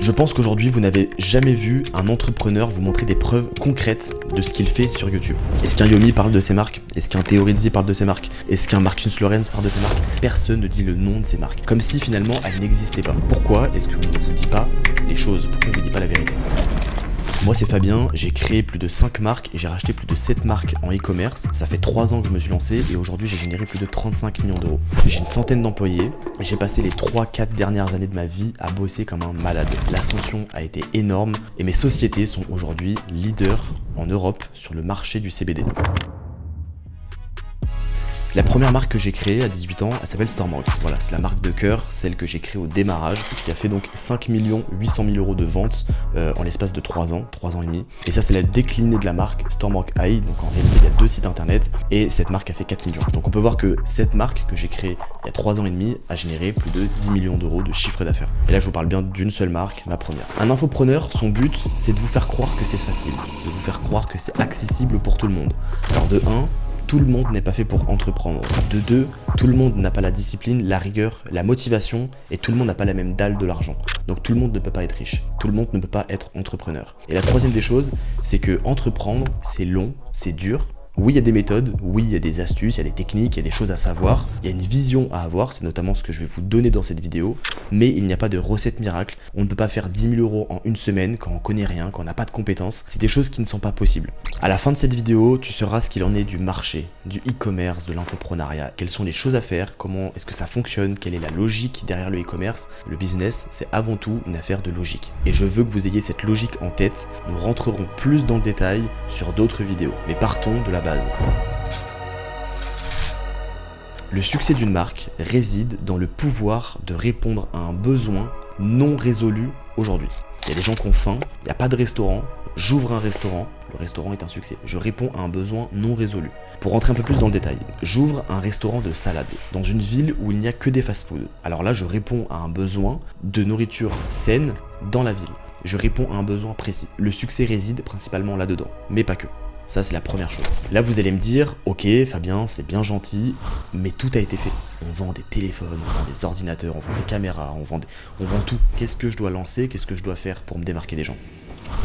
Je pense qu'aujourd'hui, vous n'avez jamais vu un entrepreneur vous montrer des preuves concrètes de ce qu'il fait sur YouTube. Est-ce qu'un Yomi parle de ses marques? Est-ce qu'un Theo Rizzi parle de ses marques? Est-ce qu'un Marcus Lorenz parle de ses marques? Personne ne dit le nom de ses marques, comme si finalement elles n'existaient pas. Pourquoi est-ce qu'on ne vous dit pas les choses? Pourquoi on ne vous dit pas la vérité? Moi c'est Fabien, j'ai créé plus de 5 marques et j'ai racheté plus de 7 marques en e-commerce. Ça fait 3 ans que je me suis lancé et aujourd'hui j'ai généré plus de 35 millions d'euros. J'ai une centaine d'employés et j'ai passé les 3-4 dernières années de ma vie à bosser comme un malade. L'ascension a été énorme et mes sociétés sont aujourd'hui leaders en Europe sur le marché du CBD. La première marque que j'ai créée à 18 ans, elle s'appelle Stormorg. Voilà, c'est la marque de cœur, celle que j'ai créée au démarrage, qui a fait donc 5 800 000 euros de vente en l'espace de 3 ans et demi. Et ça, c'est la déclinée de la marque Stormorg AI. Donc en réalité, il y a 2 sites internet et cette marque a fait 4 millions. Donc on peut voir que cette marque que j'ai créée il y a 3 ans et demi a généré plus de 10 millions d'euros de chiffre d'affaires. Et là, je vous parle bien d'une seule marque, ma première. Un infopreneur, son but, c'est de vous faire croire que c'est facile, de vous faire croire que c'est accessible pour tout le monde. Alors de 1, tout le monde n'est pas fait pour entreprendre. De 2, tout le monde n'a pas la discipline, la rigueur, la motivation et tout le monde n'a pas la même dalle de l'argent. Donc tout le monde ne peut pas être riche, tout le monde ne peut pas être entrepreneur. Et la troisième des choses, c'est que entreprendre, c'est long, c'est dur. Oui, il y a des méthodes, oui, il y a des astuces, il y a des techniques, il y a des choses à savoir, il y a une vision à avoir, c'est notamment ce que je vais vous donner dans cette vidéo, mais il n'y a pas de recette miracle, on ne peut pas faire 10 000 euros en une semaine quand on connaît rien, quand on n'a pas de compétences, c'est des choses qui ne sont pas possibles. À la fin de cette vidéo, tu sauras ce qu'il en est du marché, du e-commerce, de l'infoprenariat, quelles sont les choses à faire, comment est-ce que ça fonctionne, quelle est la logique derrière le e-commerce. Le business, c'est avant tout une affaire de logique. Et je veux que vous ayez cette logique en tête, nous rentrerons plus dans le détail sur d'autres vidéos, mais partons de la base. Le succès d'une marque réside dans le pouvoir de répondre à un besoin non résolu aujourd'hui. Il y a des gens qui ont faim, il n'y a pas de restaurant, j'ouvre un restaurant, le restaurant est un succès. Je réponds à un besoin non résolu. Pour rentrer un peu plus dans le détail, j'ouvre un restaurant de salade dans une ville où il n'y a que des fast-food. Alors là, je réponds à un besoin de nourriture saine dans la ville. Je réponds à un besoin précis. Le succès réside principalement là-dedans, mais pas que. Ça, c'est la première chose. Là, vous allez me dire, ok, Fabien, c'est bien gentil, mais tout a été fait. On vend des téléphones, on vend des ordinateurs, on vend des caméras, on vend tout. Qu'est-ce que je dois lancer? Qu'est-ce que je dois faire pour me démarquer des gens?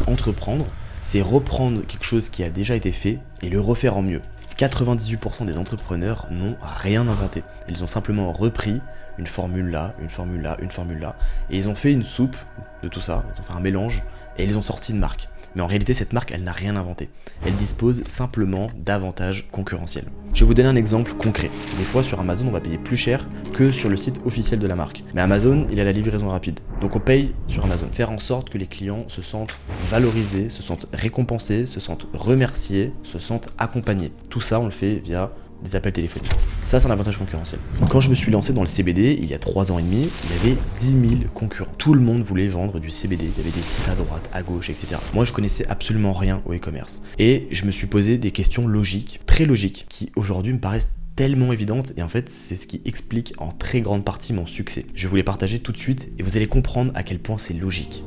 Entreprendre, c'est reprendre quelque chose qui a déjà été fait et le refaire en mieux. 98% des entrepreneurs n'ont rien inventé. Ils ont simplement repris une formule là, une formule là, une formule là, et ils ont fait une soupe de tout ça, ils ont fait un mélange, et ils ont sorti une marque. Mais en réalité, cette marque, elle n'a rien inventé. Elle dispose simplement d'avantages concurrentiels. Je vais vous donner un exemple concret. Des fois, sur Amazon, on va payer plus cher que sur le site officiel de la marque. Mais Amazon, il a la livraison rapide. Donc on paye sur Amazon. Faire en sorte que les clients se sentent valorisés, se sentent récompensés, se sentent remerciés, se sentent accompagnés. Tout ça, on le fait via des appels téléphoniques. Ça, c'est un avantage concurrentiel. Quand je me suis lancé dans le CBD, il y a 3 ans et demi, il y avait 10 000 concurrents. Tout le monde voulait vendre du CBD. Il y avait des sites à droite, à gauche, etc. Moi, je connaissais absolument rien au e-commerce. Et je me suis posé des questions logiques, très logiques, qui aujourd'hui me paraissent tellement évidentes et en fait, c'est ce qui explique en très grande partie mon succès. Je vais vous les partager tout de suite et vous allez comprendre à quel point c'est logique.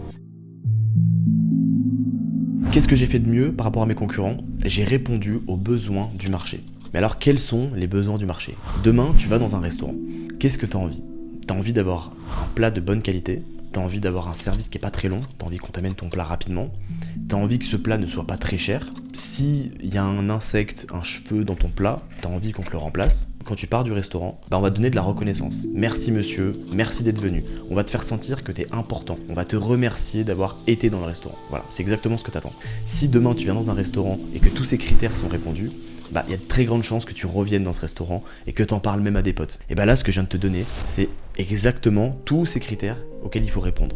Qu'est-ce que j'ai fait de mieux par rapport à mes concurrents? J'ai répondu aux besoins du marché. Mais alors, quels sont les besoins du marché? Demain, tu vas dans un restaurant. Qu'est-ce que tu as envie? Tu as envie d'avoir un plat de bonne qualité, tu as envie d'avoir un service qui n'est pas très long, tu as envie qu'on t'amène ton plat rapidement, tu as envie que ce plat ne soit pas très cher. S'il y a un insecte, un cheveu dans ton plat, tu as envie qu'on te le remplace. Quand tu pars du restaurant, on va te donner de la reconnaissance. Merci monsieur, merci d'être venu. On va te faire sentir que tu es important. On va te remercier d'avoir été dans le restaurant. Voilà, c'est exactement ce que tu attends. Si demain tu viens dans un restaurant et que tous ces critères sont répondus, il y a de très grandes chances que tu reviennes dans ce restaurant et que tu en parles même à des potes. Et là, ce que je viens de te donner, c'est exactement tous ces critères auxquels il faut répondre.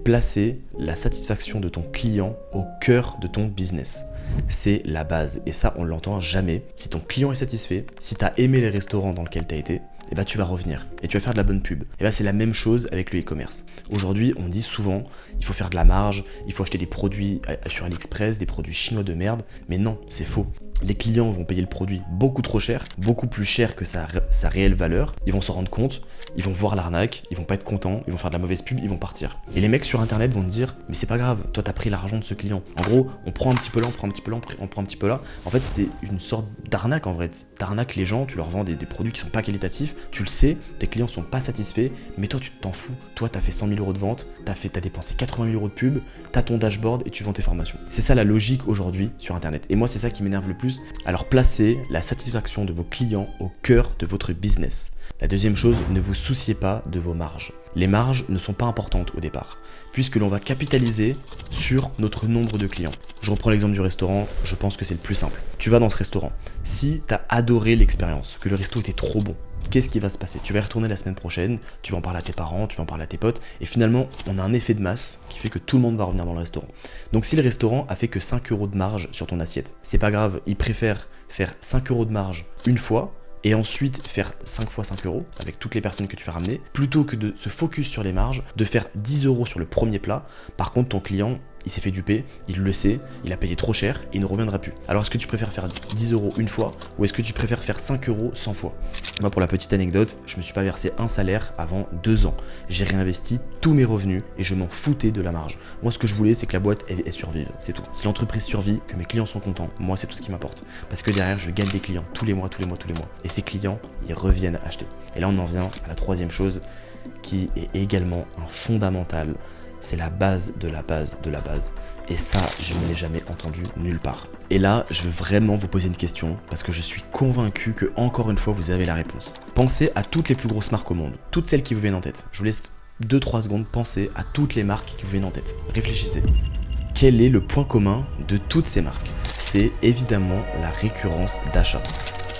Placer la satisfaction de ton client au cœur de ton business. C'est la base et ça, on l'entend jamais. Si ton client est satisfait, si tu as aimé les restaurants dans lesquels tu as été, tu vas revenir et tu vas faire de la bonne pub. Et c'est la même chose avec le e-commerce. Aujourd'hui, on dit souvent, il faut faire de la marge, il faut acheter des produits sur AliExpress, des produits chinois de merde. Mais non, c'est faux. Les clients vont payer le produit beaucoup trop cher, beaucoup plus cher que sa réelle valeur. Ils vont s'en rendre compte, ils vont voir l'arnaque, ils vont pas être contents, ils vont faire de la mauvaise pub, ils vont partir. Et les mecs sur internet vont te dire, mais c'est pas grave, toi t'as pris l'argent de ce client. En gros, on prend un petit peu là, on prend un petit peu là, on prend un petit peu là. En fait, c'est une sorte d'arnaque en vrai. T'arnaques les gens, tu leur vends des produits qui sont pas qualitatifs, tu le sais, tes clients sont pas satisfaits, mais toi tu t'en fous. Toi t'as fait 100 000 euros de vente, t'as dépensé 80 000 euros de pub, t'as ton dashboard et tu vends tes formations. C'est ça la logique aujourd'hui sur internet. Et moi c'est ça qui m'énerve le plus. Alors placez la satisfaction de vos clients au cœur de votre business. La deuxième chose, ne vous souciez pas de vos marges. Les marges ne sont pas importantes au départ, puisque l'on va capitaliser sur notre nombre de clients. Je reprends l'exemple du restaurant, je pense que c'est le plus simple. Tu vas dans ce restaurant, si tu as adoré l'expérience, que le resto était trop bon, qu'est-ce qui va se passer? Tu vas y retourner la semaine prochaine, tu vas en parler à tes parents, tu vas en parler à tes potes, et finalement, on a un effet de masse qui fait que tout le monde va revenir dans le restaurant. Donc si le restaurant a fait que 5 euros de marge sur ton assiette, c'est pas grave, il préfère faire 5 euros de marge une fois, et ensuite faire 5 fois 5 euros avec toutes les personnes que tu vas ramener, plutôt que de se focus sur les marges, de faire 10 euros sur le premier plat. Par contre, ton client, il s'est fait duper, il le sait, il a payé trop cher, et il ne reviendra plus. Alors est-ce que tu préfères faire 10 euros une fois, ou est-ce que tu préfères faire 5 euros 100 fois? Moi, pour la petite anecdote, je me suis pas versé un salaire avant 2 ans. J'ai réinvesti tous mes revenus, et je m'en foutais de la marge. Moi, ce que je voulais, c'est que la boîte, elle survive, c'est tout. Si l'entreprise survit, que mes clients sont contents, moi, c'est tout ce qui m'importe. Parce que derrière, je gagne des clients tous les mois. Et ces clients, ils reviennent acheter. Et là, on en vient à la troisième chose, qui est également un fondamental. C'est la base de la base de la base. Et ça, je ne l'ai jamais entendu nulle part. Et là, je veux vraiment vous poser une question, parce que je suis convaincu que, encore une fois, vous avez la réponse. Pensez à toutes les plus grosses marques au monde, toutes celles qui vous viennent en tête. Je vous laisse 2-3 secondes penser à toutes les marques qui vous viennent en tête. Réfléchissez. Quel est le point commun de toutes ces marques? C'est évidemment la récurrence d'achat.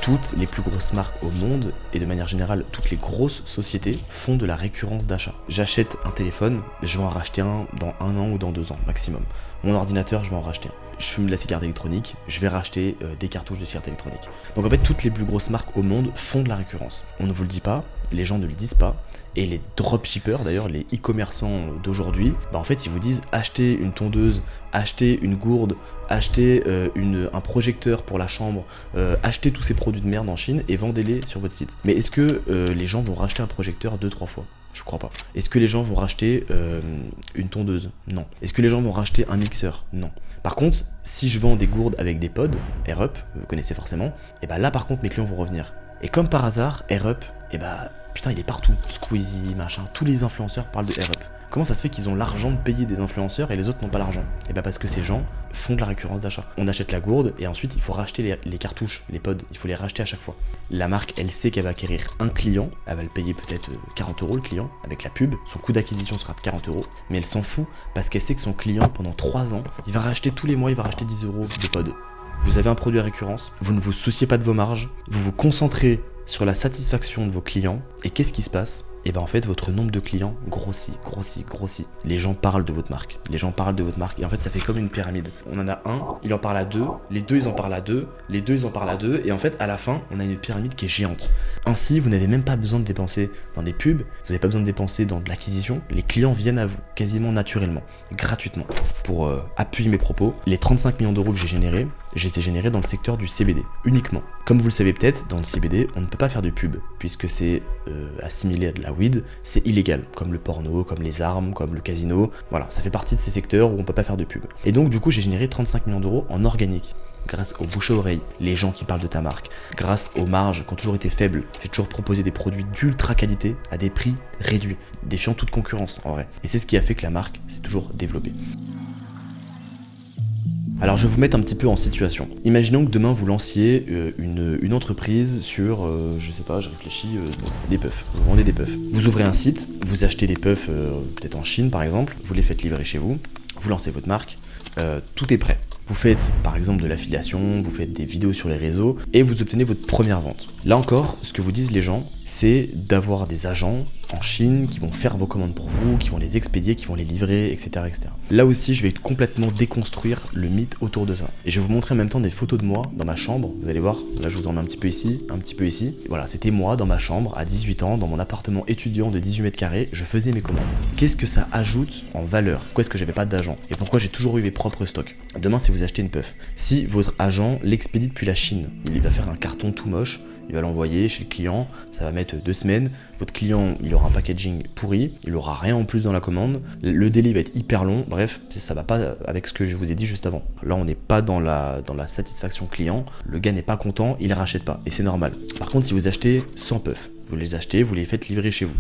Toutes les plus grosses marques au monde, et de manière générale, toutes les grosses sociétés font de la récurrence d'achat. J'achète un téléphone, je vais en racheter un dans 1 an ou dans 2 ans maximum. Mon ordinateur, je vais en racheter un. Je fume de la cigarette électronique, je vais racheter des cartouches de cigarette électronique. Donc en fait, toutes les plus grosses marques au monde font de la récurrence. On ne vous le dit pas, les gens ne le disent pas, et les dropshippers, d'ailleurs les e-commerçants d'aujourd'hui, en fait ils vous disent achetez une tondeuse, achetez une gourde, achetez un projecteur pour la chambre, achetez tous ces produits de merde en Chine et vendez-les sur votre site. Mais est-ce que les gens vont racheter un projecteur 2-3 fois? Je crois pas. Est-ce que les gens vont racheter une tondeuse? Non. Est-ce que les gens vont racheter un mixeur? Non. Par contre, si je vends des gourdes avec des pods, AirUp, vous connaissez forcément, et là par contre mes clients vont revenir. Et comme par hasard, AirUp, putain il est partout. Squeezie, machin, tous les influenceurs parlent de AirUp. Comment ça se fait qu'ils ont l'argent de payer des influenceurs et les autres n'ont pas l'argent? Parce que ces gens font de la récurrence d'achat. On achète la gourde et ensuite il faut racheter les cartouches, les pods, il faut les racheter à chaque fois. La marque, elle sait qu'elle va acquérir un client, elle va le payer peut-être 40 euros le client, avec la pub, son coût d'acquisition sera de 40 euros, mais elle s'en fout parce qu'elle sait que son client, pendant 3 ans, il va racheter tous les mois, il va racheter 10 euros de pods. Vous avez un produit à récurrence, vous ne vous souciez pas de vos marges, vous vous concentrez sur la satisfaction de vos clients, et qu'est-ce qui se passe? En fait, votre nombre de clients grossit. Les gens parlent de votre marque. Et en fait, ça fait comme une pyramide. On en a un, il en parle à deux, les deux, ils en parlent à deux, les deux, ils en parlent à deux, et en fait, à la fin, on a une pyramide qui est géante. Ainsi, vous n'avez même pas besoin de dépenser dans des pubs, vous n'avez pas besoin de dépenser dans de l'acquisition, les clients viennent à vous, quasiment naturellement, gratuitement. Pour appuyer mes propos, les 35 millions d'euros que j'ai générés, je les ai générés dans le secteur du CBD, uniquement. Comme vous le savez peut-être, dans le CBD, on ne peut pas faire de pub, puisque c'est assimilé à de la weed, c'est illégal, comme le porno, comme les armes, comme le casino, voilà, ça fait partie de ces secteurs où on peut pas faire de pub. Et donc du coup j'ai généré 35 millions d'euros en organique, grâce aux bouche à oreille, les gens qui parlent de ta marque, grâce aux marges qui ont toujours été faibles, j'ai toujours proposé des produits d'ultra qualité à des prix réduits, défiant toute concurrence en vrai. Et c'est ce qui a fait que la marque s'est toujours développée. Alors je vais vous mettre un petit peu en situation. Imaginons que demain vous lanciez une entreprise sur, je sais pas, je réfléchis, des puffs. Vous vendez des puffs. Vous ouvrez un site, vous achetez des puffs, peut-être en Chine par exemple, vous les faites livrer chez vous, vous lancez votre marque, tout est prêt. Vous faites par exemple de l'affiliation, vous faites des vidéos sur les réseaux et vous obtenez votre première vente. Là encore, ce que vous disent les gens, c'est d'avoir des agents en Chine, qui vont faire vos commandes pour vous, qui vont les expédier, qui vont les livrer, etc., etc. Là aussi, je vais complètement déconstruire le mythe autour de ça. Et je vais vous montrer en même temps des photos de moi dans ma chambre. Vous allez voir, là je vous en mets un petit peu ici, un petit peu ici. Et voilà, c'était moi dans ma chambre à 18 ans, dans mon appartement étudiant de 18 mètres carrés, je faisais mes commandes. Qu'est-ce que ça ajoute en valeur? Pourquoi est-ce que j'avais pas d'agent? Et pourquoi j'ai toujours eu mes propres stocks? Demain, si vous achetez une puff, si votre agent l'expédie depuis la Chine, il va faire un carton tout moche, il va l'envoyer chez le client, ça va mettre 2 semaines, votre client il aura un packaging pourri, il aura rien en plus dans la commande, le délai va être hyper long, bref, ça va pas avec ce que je vous ai dit juste avant. Là on n'est pas dans la satisfaction client, le gars n'est pas content, il rachète pas, et c'est normal. Par contre si vous achetez 100 puffs, vous les achetez, vous les faites livrer chez vous.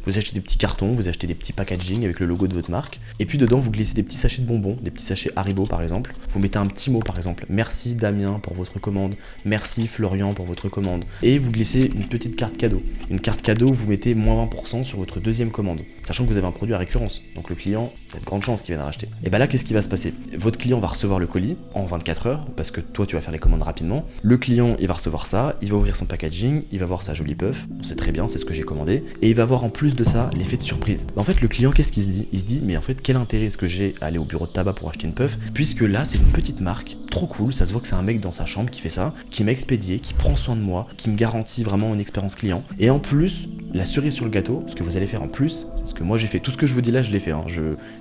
Vous achetez des petits cartons, vous achetez des petits packaging avec le logo de votre marque, et puis dedans vous glissez des petits sachets de bonbons, des petits sachets Haribo par exemple. Vous mettez un petit mot par exemple, merci Damien pour votre commande, merci Florian pour votre commande, et vous glissez une petite carte cadeau. Une carte cadeau où vous mettez moins 20% sur votre deuxième commande, sachant que vous avez un produit à récurrence, donc le client, il y a de grandes chances qu'il vienne racheter. Et bah là qu'est-ce qui va se passer? Votre client va recevoir le colis en 24 heures, parce que toi tu vas faire les commandes rapidement. Le client il va recevoir ça, il va ouvrir son packaging, il va voir sa jolie puff, c'est très bien, c'est ce que j'ai commandé, et il va voir en plus de ça l'effet de surprise. En fait le client qu'est-ce qu'il se dit? Il se dit mais en fait quel intérêt est-ce que j'ai à aller au bureau de tabac pour acheter une puff, puisque là c'est une petite marque, trop cool, ça se voit que c'est un mec dans sa chambre qui fait ça, qui m'a expédié, qui prend soin de moi, qui me garantit vraiment une expérience client, et en plus la cerise sur le gâteau, ce que vous allez faire en plus, c'est ce que moi j'ai fait, tout ce que je vous dis là je l'ai fait, hein.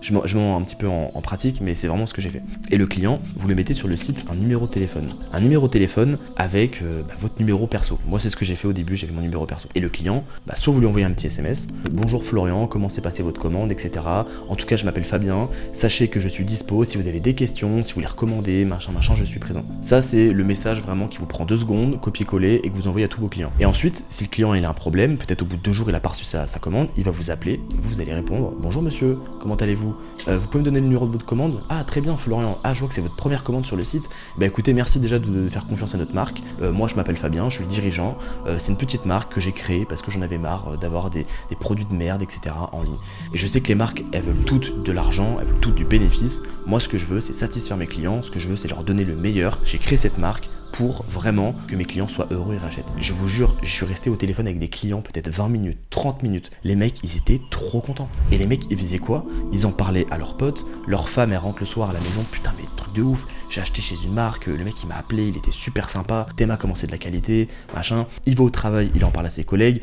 Je m'en un petit peu en pratique, mais c'est vraiment ce que j'ai fait. Et le client, vous le mettez sur le site un numéro de téléphone. Un numéro de téléphone avec votre numéro perso. Moi c'est ce que j'ai fait au début, j'avais mon numéro perso. Et le client, soit vous lui envoyez un petit SMS, bonjour Florian, comment s'est passée votre commande, etc. En tout cas je m'appelle Fabien, sachez que je suis dispo, si vous avez des questions, si vous les recommandez, machin, je suis présent. Ça c'est le message vraiment qui vous prend 2 secondes, copier-coller et que vous envoyez à tous vos clients. Et ensuite, si le client il a un problème, peut-être au bout de 2 jours il a pas reçu sa commande, il va vous appeler, vous allez répondre, bonjour monsieur, comment allez-vous? Vous pouvez me donner le numéro de votre commande? Ah très bien Florian, ah je vois que c'est votre première commande sur le site. Bah écoutez, merci déjà de faire confiance à notre marque. Moi je m'appelle Fabien, je suis le dirigeant. C'est une petite marque que j'ai créée parce que j'en avais marre d'avoir des produits de merde, etc. en ligne. Et je sais que les marques, elles veulent toutes de l'argent, elles veulent toutes du bénéfice. Moi ce que je veux c'est satisfaire mes clients, ce que je veux c'est leur donner le meilleur. J'ai créé cette marque pour vraiment que mes clients soient heureux et rachètent. Je vous jure, je suis resté au téléphone avec des clients peut-être 20 minutes, 30 minutes. Les mecs, ils étaient trop contents. Et les mecs, ils faisaient quoi? Ils en parlaient à leurs potes, leur femme, elle rentre le soir à la maison, putain mais truc de ouf, j'ai acheté chez une marque, le mec il m'a appelé, il était super sympa, Théma comment c'est de la qualité, machin. Il va au travail, il en parle à ses collègues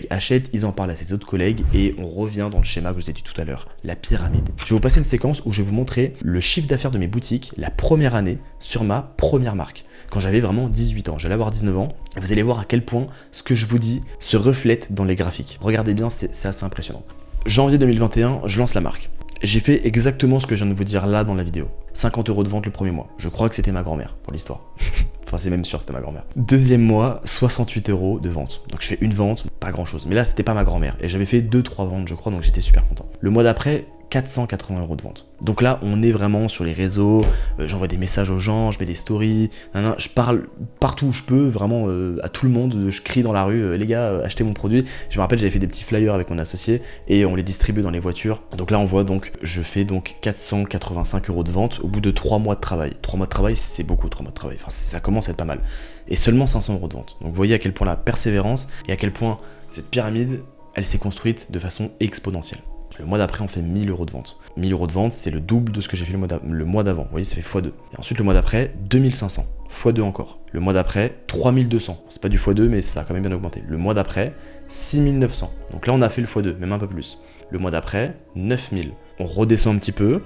achètent, ils en parlent à ses autres collègues et on revient dans le schéma que je vous ai dit tout à l'heure, la pyramide. Je vais vous passer une séquence où je vais vous montrer le chiffre d'affaires de mes boutiques la première année sur ma première marque. Quand j'avais vraiment 18 ans, j'allais avoir 19 ans, et vous allez voir à quel point ce que je vous dis se reflète dans les graphiques. Regardez bien, c'est assez impressionnant. Janvier 2021, je lance la marque. J'ai fait exactement ce que je viens de vous dire là dans la vidéo. 50 € de vente le premier mois. Je crois que c'était ma grand-mère, pour l'histoire. Enfin, c'est même sûr, c'était ma grand-mère. Deuxième mois, 68 € de vente. Donc je fais une vente, pas grand-chose. Mais là, c'était pas ma grand-mère. Et j'avais fait 2-3 ventes, je crois, donc j'étais super content. Le mois d'après, 480 € de vente. Donc là, on est vraiment sur les réseaux, j'envoie des messages aux gens, je mets des stories, je parle partout où je peux, vraiment à tout le monde, je crie dans la rue, les gars, achetez mon produit. Je me rappelle, j'avais fait des petits flyers avec mon associé et on les distribue dans les voitures. Donc là, on voit donc, je fais donc 485 € de vente au bout de 3 mois de travail. 3 mois de travail, c'est beaucoup, 3 mois de travail, enfin ça commence à être pas mal. Et seulement 500 € de vente. Donc vous voyez à quel point la persévérance et à quel point cette pyramide, elle s'est construite de façon exponentielle. Le mois d'après, on fait 1000 € de vente. 1000 € de vente, c'est le double de ce que j'ai fait le mois d'avant. Vous voyez, ça fait x2. Et ensuite, le mois d'après, 2500. x2 encore. Le mois d'après, 3200. C'est pas du x2, mais ça a quand même bien augmenté. Le mois d'après, 6900. Donc là, on a fait le x2, même un peu plus. Le mois d'après, 9000. On redescend un petit peu.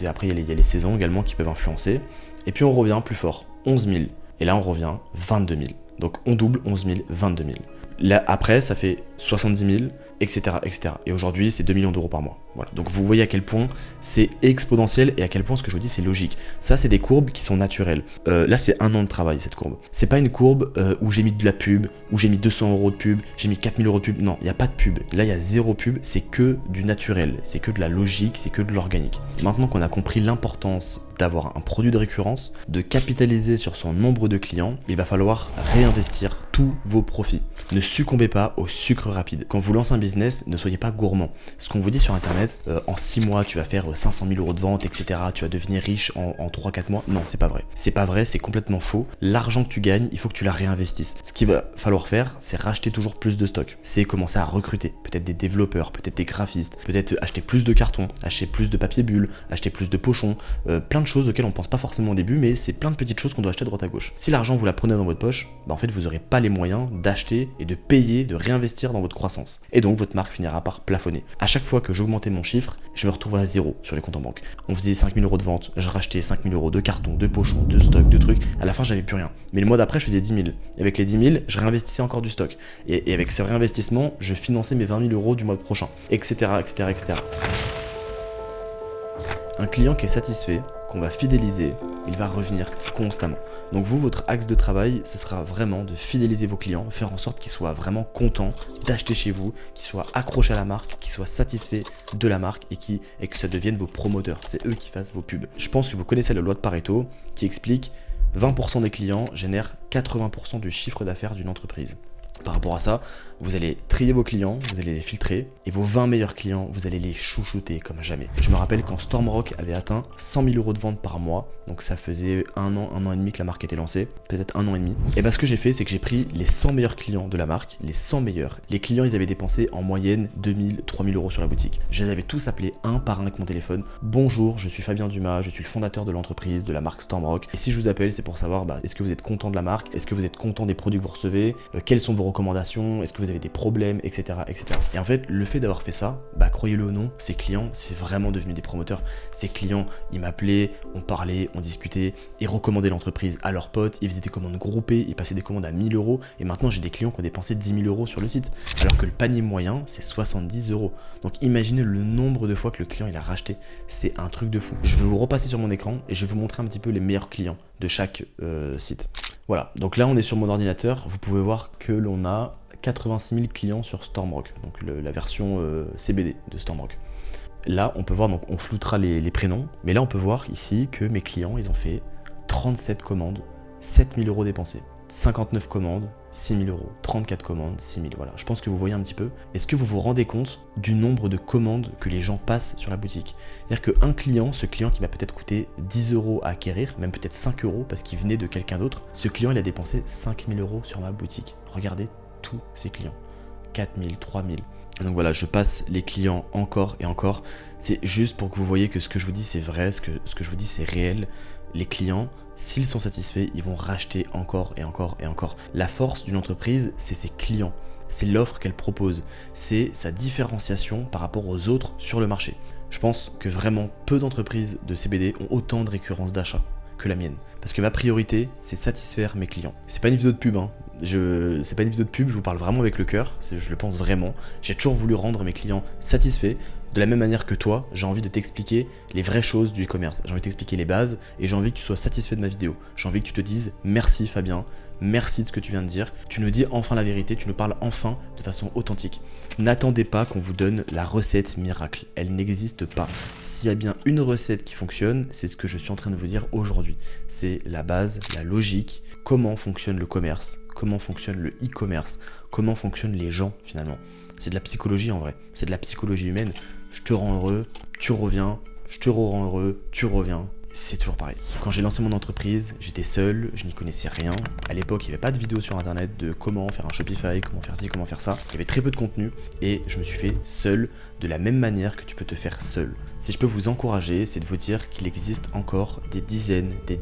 Après, il y a les saisons également qui peuvent influencer. Et puis, on revient plus fort. 11 000. Et là, on revient 22 000. Donc, on double 11 000, 22 000. Là, après, ça fait 70 000, etc., etc. Et aujourd'hui, c'est 2 millions d'euros par mois. Voilà. Donc vous voyez à quel point c'est exponentiel et à quel point ce que je vous dis, c'est logique. Ça, c'est des courbes qui sont naturelles. Là, c'est 1 an de travail, cette courbe. C'est pas une courbe où j'ai mis de la pub, où j'ai mis 200 € de pub, j'ai mis 4000 € de pub. Non, il n'y a pas de pub. Là, il y a 0 pub. C'est que du naturel. C'est que de la logique, c'est que de l'organique. Maintenant qu'on a compris l'importance d'avoir un produit de récurrence, de capitaliser sur son nombre de clients, il va falloir réinvestir tous vos profits. Ne succombez pas au sucre rapide. Quand vous lancez un business, ne soyez pas gourmand. Ce qu'on vous dit sur internet, en 6 mois tu vas faire 500 000 euros de vente, etc. Tu vas devenir riche en 3-4 mois. Non, c'est pas vrai. C'est pas vrai, c'est complètement faux. L'argent que tu gagnes, il faut que tu la réinvestisses. Ce qu'il va falloir faire, c'est racheter toujours plus de stock. C'est commencer à recruter. Peut-être des développeurs, peut-être des graphistes, peut-être acheter plus de cartons, acheter plus de papier bulle, acheter plus de pochons, plein de choses auxquelles on pense pas forcément au début, mais c'est plein de petites choses qu'on doit acheter de droite à gauche. Si l'argent vous la prenez dans votre poche, en fait vous n'aurez pas les moyens d'acheter et de payer, de réinvestir dans votre croissance. Et donc votre marque finira par plafonner. À chaque fois que j'augmentais mon chiffre, je me retrouvais à zéro sur les comptes en banque. On faisait 5 000 euros de vente, je rachetais 5 000 euros de cartons, de pochons, de stock, de trucs. À la fin, j'avais plus rien. Mais le mois d'après, je faisais 10 000. Et avec les 10 000, je réinvestissais encore du stock. Et avec ce réinvestissement, je finançais mes 20 000 euros du mois prochain, etc., etc., etc. Un client qui est satisfait, qu'on va fidéliser, il va revenir constamment. Donc vous, votre axe de travail, ce sera vraiment de fidéliser vos clients, faire en sorte qu'ils soient vraiment contents d'acheter chez vous, qu'ils soient accrochés à la marque, qu'ils soient satisfaits de la marque et que ça devienne vos promoteurs. C'est eux qui fassent vos pubs. Je pense que vous connaissez la loi de Pareto qui explique 20% des clients génèrent 80% du chiffre d'affaires d'une entreprise. Par rapport à ça, vous allez trier vos clients, vous allez les filtrer, et vos 20 meilleurs clients, vous allez les chouchouter comme jamais. Je me rappelle quand Stormrock avait atteint 100 000 euros de vente par mois, donc ça faisait un an et demi que la marque était lancée, peut-être 1 an et demi. Et bah ce que j'ai fait, c'est que j'ai pris les 100 meilleurs clients de la marque, les 100 meilleurs. Les clients, ils avaient dépensé en moyenne 2000, 3000 euros sur la boutique. Je les avais tous appelés un par un avec mon téléphone. Bonjour, je suis Fabien Dumas, je suis le fondateur de l'entreprise, de la marque Stormrock. Et si je vous appelle, c'est pour savoir, est-ce que vous êtes content de la marque? Est-ce que vous êtes content des produits que vous recevez? Quels sont vos recommandations? Est-ce que vous avez des problèmes, etc., etc. Et en fait, le fait d'avoir fait ça, croyez-le ou non, ces clients, c'est vraiment devenu des promoteurs. Ces clients, ils m'appelaient, on parlait, on discutait, ils recommandaient l'entreprise à leurs potes, ils faisaient des commandes groupées, ils passaient des commandes à 1000 euros. Et maintenant, j'ai des clients qui ont dépensé 10 000 euros sur le site. Alors que le panier moyen, c'est 70 euros. Donc imaginez le nombre de fois que le client il a racheté. C'est un truc de fou. Je vais vous repasser sur mon écran et je vais vous montrer un petit peu les meilleurs clients de chaque site. Voilà, donc là on est sur mon ordinateur, vous pouvez voir que l'on a 86 000 clients sur Stormrock, donc la version CBD de Stormrock. Là on peut voir, donc on floutera les prénoms, mais là on peut voir ici que mes clients ils ont fait 37 commandes, 7 000 euros dépensés, 59 commandes, 6 000 euros, 34 commandes, 6 000, voilà. Je pense que vous voyez un petit peu. Est-ce que vous vous rendez compte du nombre de commandes que les gens passent sur la boutique? C'est-à-dire qu'un client, ce client qui va peut-être coûter 10 euros à acquérir, même peut-être 5 euros parce qu'il venait de quelqu'un d'autre, ce client il a dépensé 5 000 euros sur ma boutique. Regardez tous ces clients, 4 000, 3 000. Donc voilà, je passe les clients encore et encore. C'est juste pour que vous voyez que ce que je vous dis c'est vrai, ce que je vous dis c'est réel. Les clients, s'ils sont satisfaits, ils vont racheter encore et encore et encore. La force d'une entreprise, c'est ses clients, c'est l'offre qu'elle propose, c'est sa différenciation par rapport aux autres sur le marché. Je pense que vraiment peu d'entreprises de CBD ont autant de récurrence d'achat que la mienne. Parce que ma priorité, c'est satisfaire mes clients. C'est pas une vidéo de pub, hein. C'est pas une vidéo de pub, je vous parle vraiment avec le cœur, je le pense vraiment. J'ai toujours voulu rendre mes clients satisfaits. De la même manière que toi, j'ai envie de t'expliquer les vraies choses du e-commerce. J'ai envie de t'expliquer les bases et j'ai envie que tu sois satisfait de ma vidéo. J'ai envie que tu te dises merci Fabien, merci de ce que tu viens de dire. Tu nous dis enfin la vérité, tu nous parles enfin de façon authentique. N'attendez pas qu'on vous donne la recette miracle. Elle n'existe pas. S'il y a bien une recette qui fonctionne, c'est ce que je suis en train de vous dire aujourd'hui. C'est la base, la logique, comment fonctionne le commerce, comment fonctionne le e-commerce, comment fonctionnent les gens finalement. C'est de la psychologie en vrai, c'est de la psychologie humaine. Je te rends heureux, tu reviens, je te rends heureux, tu reviens. C'est toujours pareil. Quand j'ai lancé mon entreprise, j'étais seul, je n'y connaissais rien. À l'époque, il n'y avait pas de vidéos sur internet de comment faire un Shopify, comment faire ci, comment faire ça. Il y avait très peu de contenu et je me suis fait seul de la même manière que tu peux te faire seul. Si je peux vous encourager, c'est de vous dire qu'il existe encore des dizaines et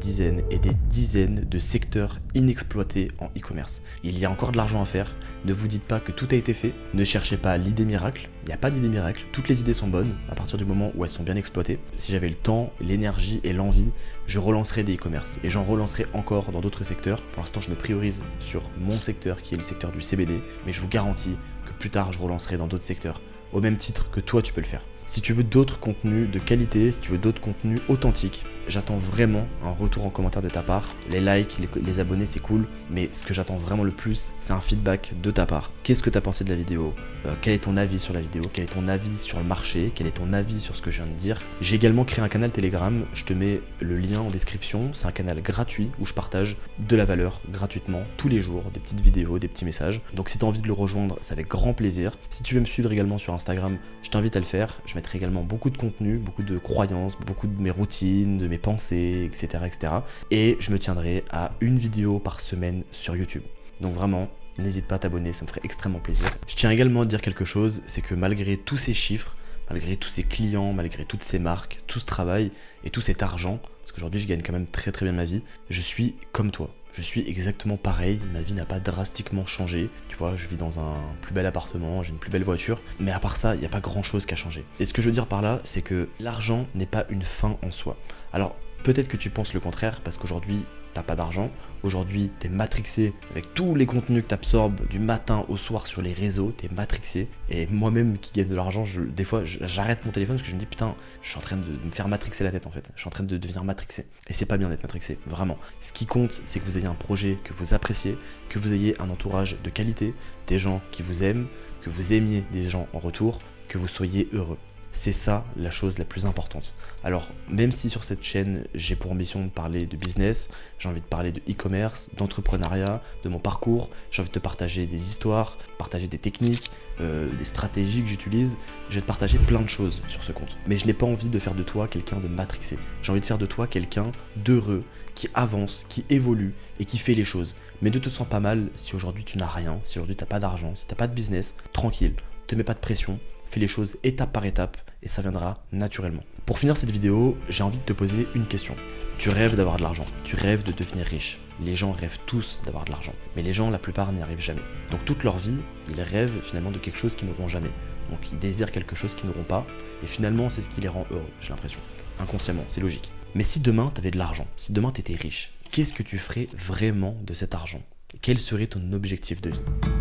des dizaines de secteurs inexploités en e-commerce. Il y a encore de l'argent à faire. Ne vous dites pas que tout a été fait. Ne cherchez pas l'idée miracle. Il n'y a pas d'idée miracle. Toutes les idées sont bonnes à partir du moment où elles sont bien exploitées. Si j'avais le temps, l'énergie et l'envie, je relancerais des e-commerce et j'en relancerai encore dans d'autres secteurs. Pour l'instant, je me priorise sur mon secteur qui est le secteur du CBD, mais je vous garantis que plus tard, je relancerai dans d'autres secteurs au même titre que toi, tu peux le faire. Si tu veux d'autres contenus de qualité, si tu veux d'autres contenus authentiques, j'attends vraiment un retour en commentaire de ta part. Les likes, les abonnés, c'est cool, mais ce que j'attends vraiment le plus, c'est un feedback de ta part. Qu'est-ce que tu as pensé de la vidéo? Quel est ton avis sur la vidéo? Quel est ton avis sur le marché? Quel est ton avis sur ce que je viens de dire? J'ai également créé un canal Telegram, je te mets le lien en description. C'est un canal gratuit où je partage de la valeur gratuitement tous les jours, des petites vidéos, des petits messages. Donc si tu as envie de le rejoindre, c'est avec grand plaisir. Si tu veux me suivre également sur Instagram, je t'invite à le faire. Je mettrai également beaucoup de contenu, beaucoup de croyances, beaucoup de mes routines, de mes pensées, etc. etc. Et je me tiendrai à une vidéo par semaine sur YouTube. Donc vraiment, n'hésite pas à t'abonner, ça me ferait extrêmement plaisir. Je tiens également à te dire quelque chose, c'est que malgré tous ces chiffres, malgré tous ces clients, malgré toutes ces marques, tout ce travail et tout cet argent, parce qu'aujourd'hui je gagne quand même très bien ma vie, je suis comme toi. Je suis exactement pareil, ma vie n'a pas drastiquement changé. Tu vois, je vis dans un plus bel appartement, j'ai une plus belle voiture, mais à part ça, il n'y a pas grand chose qui a changé. Et ce que je veux dire par là, c'est que l'argent n'est pas une fin en soi. Alors, peut-être que tu penses le contraire, parce qu'aujourd'hui, t'as pas d'argent. Aujourd'hui, t'es matrixé avec tous les contenus que t'absorbes du matin au soir sur les réseaux, t'es matrixé. Et moi-même qui gagne de l'argent, des fois, j'arrête mon téléphone parce que je me dis putain, je suis en train de me faire matrixer la tête en fait. Je suis en train de devenir matrixé. Et c'est pas bien d'être matrixé, vraiment. Ce qui compte, c'est que vous ayez un projet que vous appréciez, que vous ayez un entourage de qualité, des gens qui vous aiment, que vous aimiez des gens en retour, que vous soyez heureux. C'est ça la chose la plus importante. Alors, même si sur cette chaîne, j'ai pour ambition de parler de business, j'ai envie de parler de e-commerce, d'entrepreneuriat, de mon parcours, j'ai envie de te partager des histoires, partager des techniques, des stratégies que j'utilise, je vais te partager plein de choses sur ce compte. Mais je n'ai pas envie de faire de toi quelqu'un de matrixé. J'ai envie de faire de toi quelqu'un d'heureux, qui avance, qui évolue et qui fait les choses. Mais ne te sens pas mal si aujourd'hui tu n'as rien, si aujourd'hui tu n'as pas d'argent, si tu n'as pas de business, tranquille, ne te mets pas de pression. Fais les choses étape par étape et ça viendra naturellement. Pour finir cette vidéo, j'ai envie de te poser une question. Tu rêves d'avoir de l'argent, tu rêves de devenir riche. Les gens rêvent tous d'avoir de l'argent, mais les gens, la plupart, n'y arrivent jamais. Donc toute leur vie, ils rêvent finalement de quelque chose qu'ils n'auront jamais. Donc ils désirent quelque chose qu'ils n'auront pas et finalement c'est ce qui les rend heureux, j'ai l'impression. Inconsciemment, c'est logique. Mais si demain tu avais de l'argent, si demain tu étais riche, qu'est-ce que tu ferais vraiment de cet argent? Quel serait ton objectif de vie?